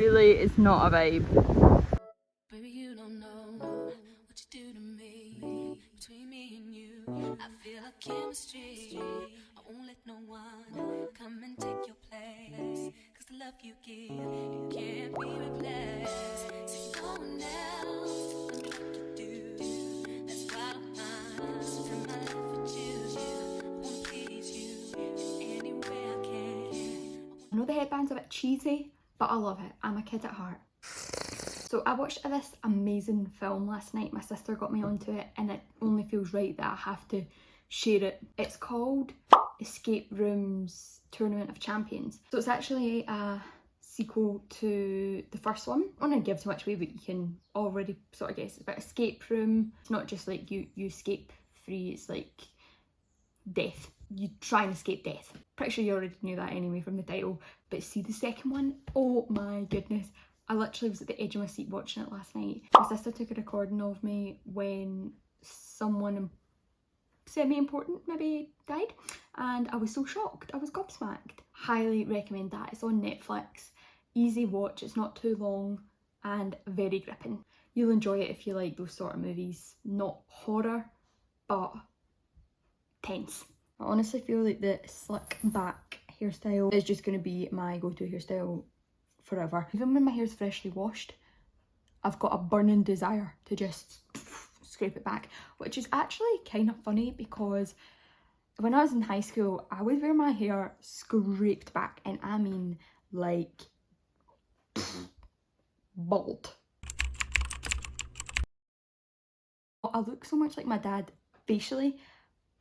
really is not a vibe. Baby, you don't know what you do to me. Between me and you, I feel a chemistry. I won't let no one come and take your place. Cause the love you give, it can't be replaced. So no one else can do what you do. That's why I'm spend my life with you. I wanna please you in any way I can. I know the headband's a bit cheesy, but I love it. I'm a kid at heart. So I watched this amazing film last night. My sister got me onto it and it only feels right that I have to share it. It's called Escape Rooms Tournament of Champions. So it's actually a sequel to the first one. I don't want to give too much away, but you can already sort of guess. It's about escape room. It's not just like you escape free, it's like death. You try and escape death. Pretty sure you already knew that anyway from the title. But see the second one? Oh my goodness. I literally was at the edge of my seat watching it last night. My sister took a recording of me when someone semi-important maybe died, and I was so shocked. I was gobsmacked. Highly recommend that. It's on Netflix. Easy watch, it's not too long and very gripping. You'll enjoy it if you like those sort of movies. Not horror, but tense. I honestly feel like the slick back hairstyle is just going to be my go-to hairstyle forever. Even when my hair's freshly washed, I've got a burning desire to just scrape it back, which is actually kind of funny because when I was in high school, I would wear my hair scraped back, and I mean like bald. I look so much like my dad facially,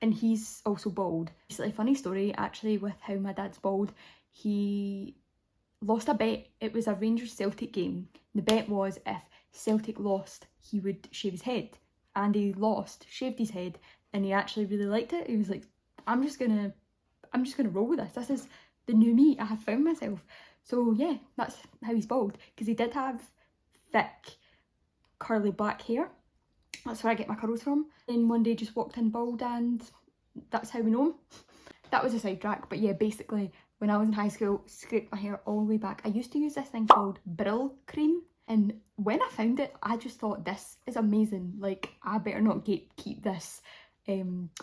and he's also bald. It's a funny story actually with how my dad's bald. He lost a bet. It was a Rangers Celtic game. The bet was if Celtic lost, he would shave his head. And he lost, shaved his head, and he actually really liked it. He was like, I'm just gonna roll with this. This is the new me. I have found myself. So yeah, that's how he's bald. Because he did have thick, curly black hair. That's where I get my curls from. And one day just walked in bald, and that's how we know him. That was a sidetrack, but yeah, basically when I was in high school, scraped my hair all the way back. I used to use this thing called Brill cream, and when I found it, I just thought, this is amazing. Like, I better not keep this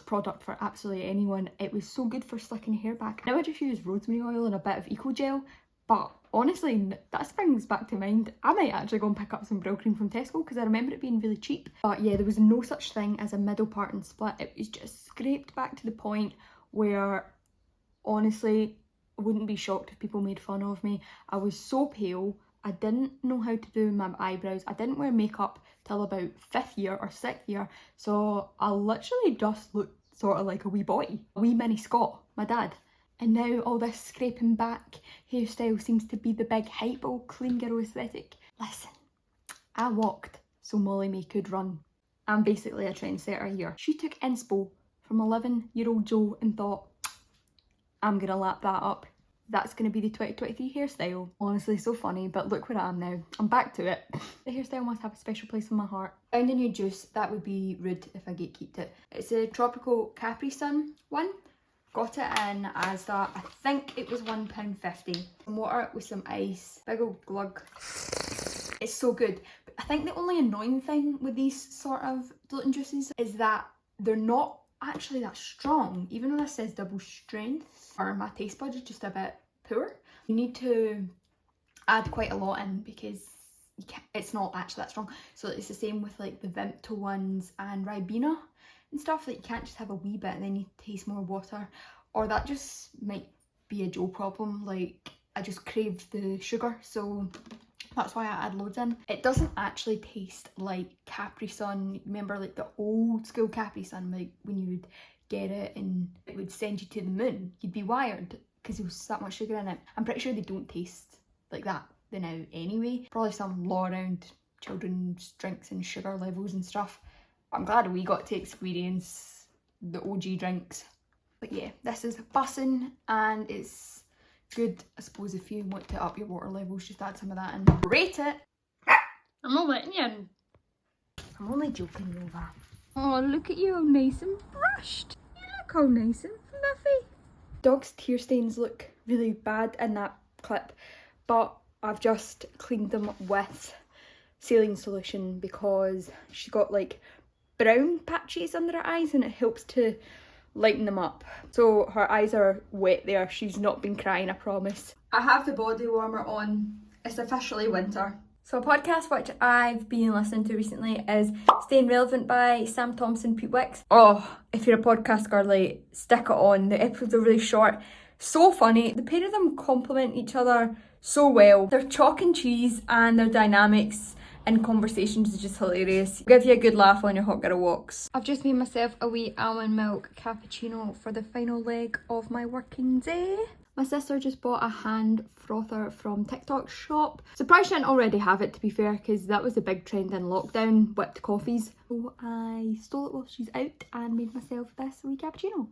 product for absolutely anyone. It was so good for slicking hair back. Now I just use rosemary oil and a bit of eco gel, but honestly, that springs back to mind. I might actually go and pick up some Brill cream from Tesco because I remember it being really cheap. But yeah, there was no such thing as a middle part and split. It was just scraped back to the point where, honestly, I wouldn't be shocked if people made fun of me. I was so pale. I didn't know how to do my eyebrows. I didn't wear makeup till about 5th year or 6th year. So I literally just looked sort of like a wee boy. A wee mini Scott, my dad. And now all this scraping back hairstyle seems to be the big hype, old clean girl aesthetic. Listen, I walked so Molly May could run. I'm basically a trendsetter here. She took inspo from 11-year-old Joe and thought, I'm gonna lap that up. That's gonna be the 2023 hairstyle. Honestly, so funny, but look where I am now. I'm back to it. The hairstyle must have a special place in my heart. Found a new juice. That would be rude if I gatekeeped it. It's a tropical Capri Sun one. Got it in Asda. I think it was £1.50. Some water with some ice. Big old glug. It's so good. But I think the only annoying thing with these sort of gluten juices is that they're not actually that strong. Even though this says double strength, or my taste buds is just a bit poor. You need to add quite a lot in because it's not actually that strong. So it's the same with like the Vimto ones and Ribena and stuff. Like, you can't just have a wee bit and then you taste more water, or that just might be a Joe problem. Like, I just craved the sugar, so that's why I add loads in. It doesn't actually taste like Capri Sun. Remember like the old school Capri Sun, like when you would get it and it would send you to the moon. You'd be wired because there was that much sugar in it. I'm pretty sure they don't taste like that now anyway. Probably some law around children's drinks and sugar levels and stuff. But I'm glad we got to experience the OG drinks. But yeah, this is bussin', and it's good, I suppose, if you want to up your water levels, just add some of that and rate it. I'm not letting you in. I'm only joking, Nova. Oh, look at you, all nice and brushed. You look all nice and fluffy. Dog's tear stains look really bad in that clip, but I've just cleaned them with saline solution because she got like brown patches under her eyes and it helps to lighten them up. So her eyes are wet there. She's not been crying, I promise. I have the body warmer on. It's officially winter. So a podcast which I've been listening to recently is Staying Relevant by Sam Thompson, Pete Wicks. Oh, if you're a podcast girly, stick it on. The episodes are really short, so funny. The pair of them complement each other so well. Their chalk and cheese and their dynamics and conversations is just hilarious. Give you a good laugh on your hot girl walks. I've just made myself a wee almond milk cappuccino for the final leg of my working day. My sister just bought a hand frother from TikTok shop. Surprised she didn't already have it, to be fair, because that was the big trend in lockdown, whipped coffees. So I stole it while she's out and made myself this wee cappuccino.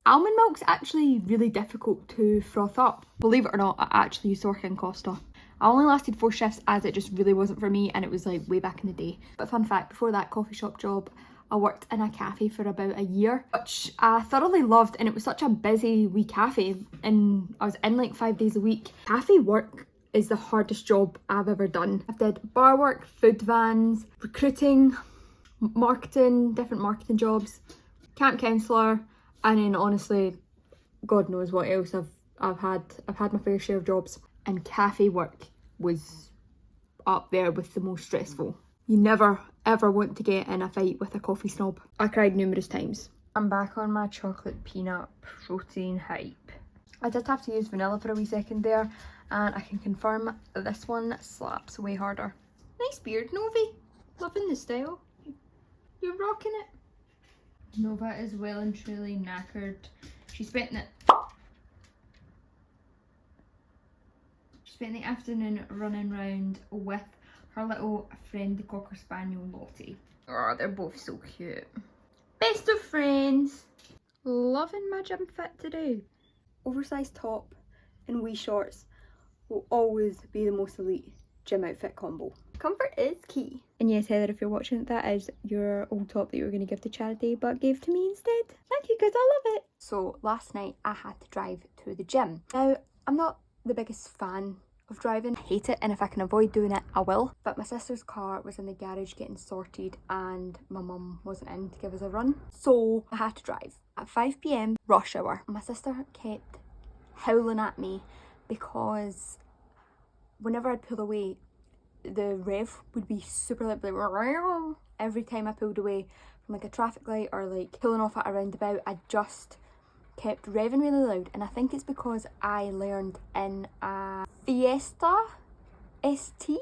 Almond milk's actually really difficult to froth up. Believe it or not, I actually used to work in Costa. I only lasted 4 shifts as it just really wasn't for me, and it was like way back in the day. But fun fact, before that coffee shop job, I worked in a cafe for about a year, which I thoroughly loved, and it was such a busy wee cafe, and I was in like 5 days a week. Cafe work is the hardest job I've ever done. I've did bar work, food vans, recruiting, marketing, different marketing jobs, camp counsellor, and then honestly, God knows what else I've had my fair share of jobs, and cafe work was up there with the most stressful. You never ever want to get in a fight with a coffee snob. I cried numerous times. I'm back on my chocolate peanut protein hype. I did have to use vanilla for a wee second there, and I can confirm this one slaps way harder. Nice beard, Novi. Loving the style. You're rocking it. Nova is well and truly knackered. She spent the afternoon running round with her little friend, the Cocker Spaniel Lottie. Oh, they're both so cute. Best of friends. Loving my gym fit today. Oversized top and wee shorts will always be the most elite gym outfit combo. Comfort is key. And yes, Heather, if you're watching, that is your old top that you were going to give to charity but gave to me instead. Thank you, because I love it. So last night I had to drive to the gym. Now, I'm not the biggest fan of driving. I hate it, and if I can avoid doing it, I will. But my sister's car was in the garage getting sorted and my mum wasn't in to give us a run. So I had to drive. At 5 p.m, rush hour. My sister kept howling at me because whenever I'd pull away, the rev would be super loud, like every time I pulled away from like a traffic light or like pulling off at a roundabout. I just kept revving really loud, and I think it's because I learned in a Fiesta ST.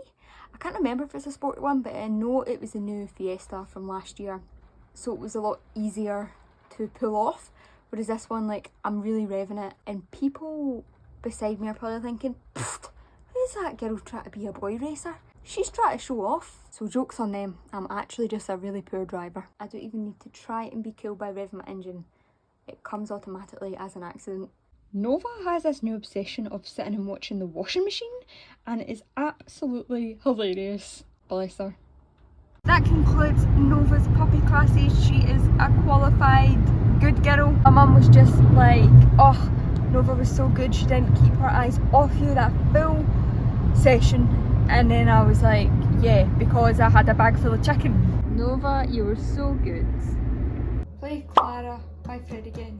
I can't remember if it's a sporty one, but I know it was a new Fiesta from last year, so it was a lot easier to pull off, whereas this one, like, I'm really revving it, and people beside me are probably thinking, who's that girl trying to be a boy racer? She's trying to show off. So joke's on them, I'm actually just a really poor driver. I don't even need to try and be cool by revving my engine. It comes automatically as an accident. Nova has this new obsession of sitting and watching the washing machine, and it is absolutely hilarious. Bless her. That concludes Nova's puppy classes. She is a qualified good girl. My mum was just like, oh, Nova was so good, she didn't keep her eyes off you that full session. And then I was like, yeah, because I had a bag full of chicken. Nova, you were so good. Play Clara by Fred again.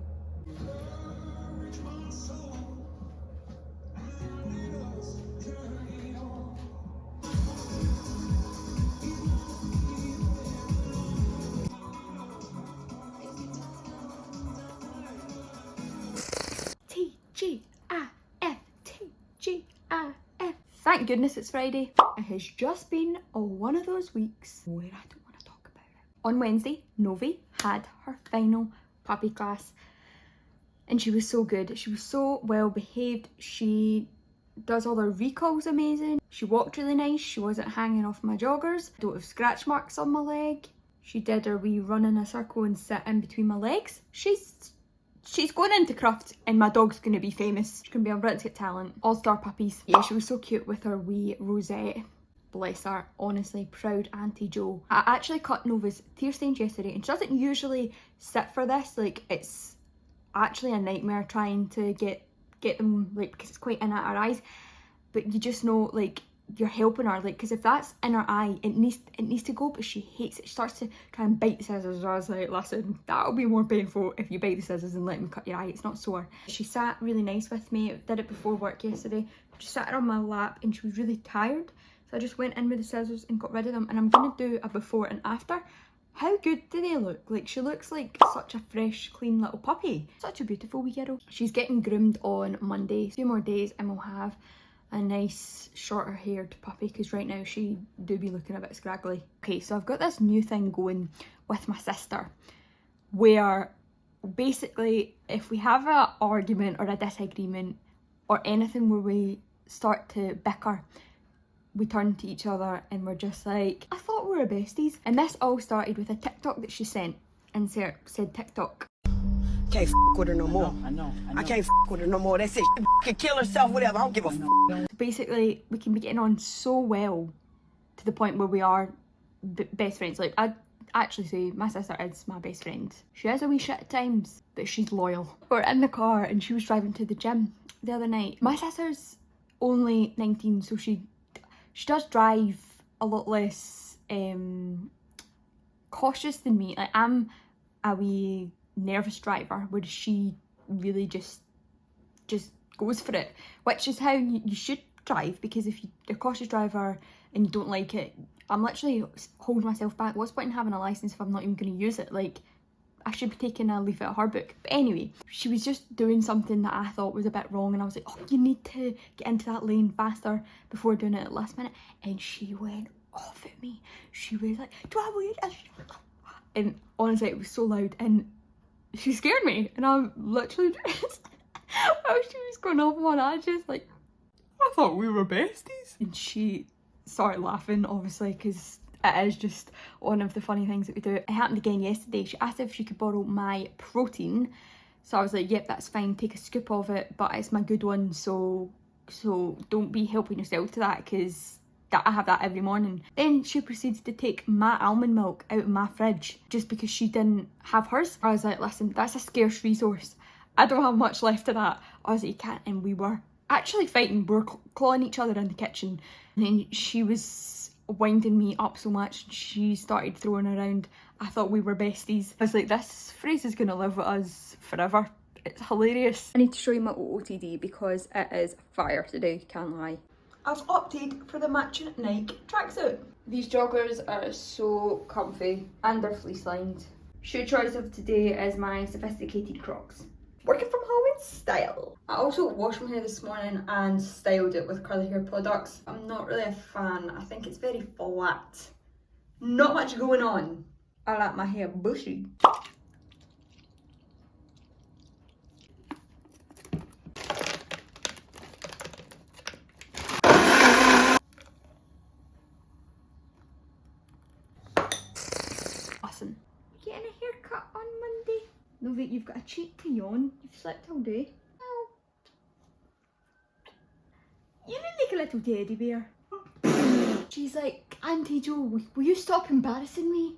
TGIF, TGIF. Thank goodness it's Friday. It has just been one of those weeks where I don't want to talk about it. On Wednesday, Novi had her final puppy class, and she was so good. She was so well behaved. She does all her recalls amazing. She walked really nice. She wasn't hanging off my joggers. I don't have scratch marks on my leg. She did her wee run in a circle and sit in between my legs. She's going into craft, and my dog's going to be famous. She's going to be on Britain's Got Talent. All-star puppies. Yeah, she was so cute with her wee rosette. Bless her. Honestly, proud Auntie Jo. I actually cut Nova's tear stains yesterday, and she doesn't usually sit for this. Like, it's actually a nightmare trying to get them, like, because it's quite in at her eyes. but you just know, like, you're helping her, like, because if that's in her eye, it needs to go, but she hates it. She starts to try and bite the scissors. I was like, listen, that'll be more painful if you bite the scissors and let me cut your eye. It's not sore. She sat really nice with me. Did it before work yesterday. Just sat her on my lap and she was really tired, so I just went in with the scissors and got rid of them. And I'm gonna do a before and after. How good do they look? Like, she looks like such a fresh, clean little puppy. Such a beautiful wee girl. She's getting groomed on Monday. 2 more days and we'll have a nice shorter haired puppy, because right now she do be looking a bit scraggly. Okay, so I've got this new thing going with my sister where basically if we have an argument or a disagreement or anything where we start to bicker, we turn to each other and we're just like, I thought we were besties. And this all started with a TikTok that she sent and said TikTok. Can't with her no more. I know. I can't with her no more. That's it. She can kill herself, whatever. I don't give a So basically, we can be getting on so well to the point where we are best friends. Like, I'd actually say my sister is my best friend. She is a wee shit at times, but she's loyal. We're in the car and she was driving to the gym the other night. My sister's only 19, so she does drive a lot less cautious than me. Like, I'm a wee nervous driver, whereas she really just goes for it, which is how you should drive, because if you're a cautious driver and you don't like it, I'm literally holding myself back. What's the point in having a license if I'm not even going to use it? Like, I should be taking a leaf out of her book. But anyway, she was just doing something that I thought was a bit wrong, and I was like, oh, you need to get into that lane faster before doing it at the last minute. And she went off at me. She was like, do I wait? And honestly, it was so loud and she scared me, and I'm literally just while she was going off on, I just like, I thought we were besties. And she started laughing, obviously, because it is just one of the funny things that we do. It happened again yesterday. She asked if she could borrow my protein, so I was like, yep, that's fine, take a scoop of it, but it's my good one, so don't be helping yourself to that, because I have that every morning. Then she proceeds to take my almond milk out of my fridge just because she didn't have hers. I was like, listen, that's a scarce resource. I don't have much left of that. I was like, you can't. And we were actually fighting. We were clawing each other in the kitchen. And then she was winding me up so much. She started throwing around, I thought we were besties. I was like, this phrase is going to live with us forever. It's hilarious. I need to show you my OOTD because it is fire today, can't lie. I've opted for the matching Nike tracksuit. These joggers are so comfy and they're fleece lined. Shoe choice of today is my sophisticated Crocs. Working from home in style. I also washed my hair this morning and styled it with curly hair products. I'm not really a fan. I think it's very flat. Not much going on. I like my hair bushy. Listen, you're getting a haircut on Monday? No, that you've got a cheek to yawn. You've slept all day. Oh. You look like a little teddy bear. She's like, Auntie Jo, will you stop embarrassing me?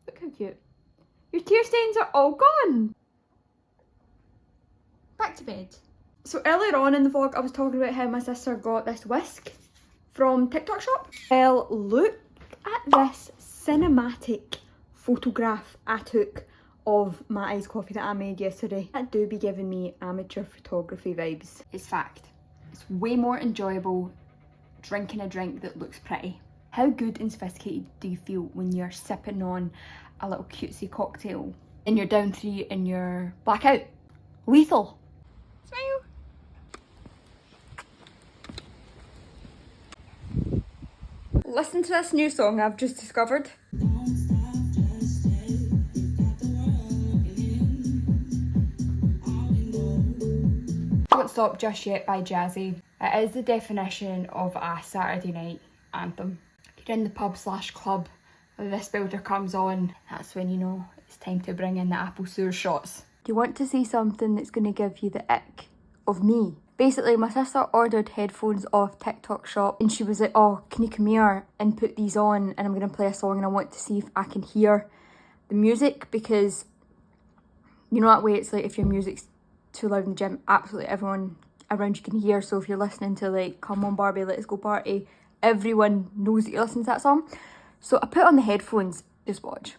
Look how cute. Your tear stains are all gone. Back to bed. So earlier on in the vlog, I was talking about how my sister got this whisk from TikTok shop. Well, look at this cinematic photograph I took of my iced coffee that I made yesterday. That do be giving me amateur photography vibes. It's fact. It's way more enjoyable drinking a drink that looks pretty. How good and sophisticated do you feel when you're sipping on a little cutesy cocktail and you're down 3 and you're blackout? Lethal. Smile. Listen to this new song I've just discovered. Don't Stop Just Yet by Jazzy. It is the definition of a Saturday night anthem. If you're in the pub/club, this builder comes on, that's when you know it's time to bring in the apple sewer shots. Do you want to see something that's going to give you the ick of me? Basically, my sister ordered headphones off TikTok shop and she was like, oh, can you come here and put these on and I'm going to play a song and I want to see if I can hear the music, because you know that way it's like if your music's too loud in the gym, absolutely everyone around you can hear. So if you're listening to like Come On Barbie, Let's Go Party, everyone knows that you're listening to that song. So I put on the headphones, just watch.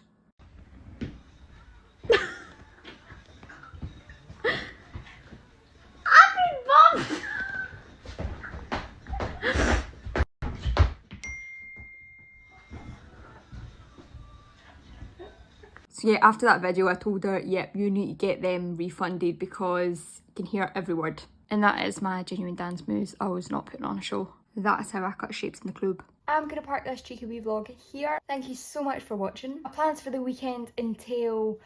So yeah, after that video I told her, yep, you need to get them refunded because you can hear every word. And that is my genuine dance moves. I was not putting on a show. That's how I cut shapes in the club. I'm going to park this cheeky wee vlog here. Thank you so much for watching. My plans for the weekend entail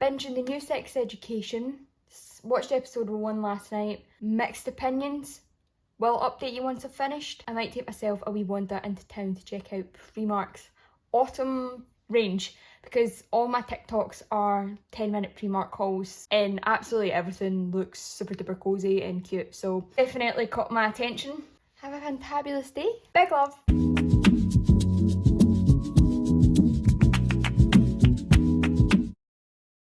binging the new Sex Education. Watched episode 1 last night. Mixed opinions. Will update you once I've finished. I might take myself a wee wander into town to check out Primark's autumn range, because all my TikToks are 10-minute Primark hauls and absolutely everything looks super duper cozy and cute, so definitely caught my attention. Have a fantabulous day. Big love.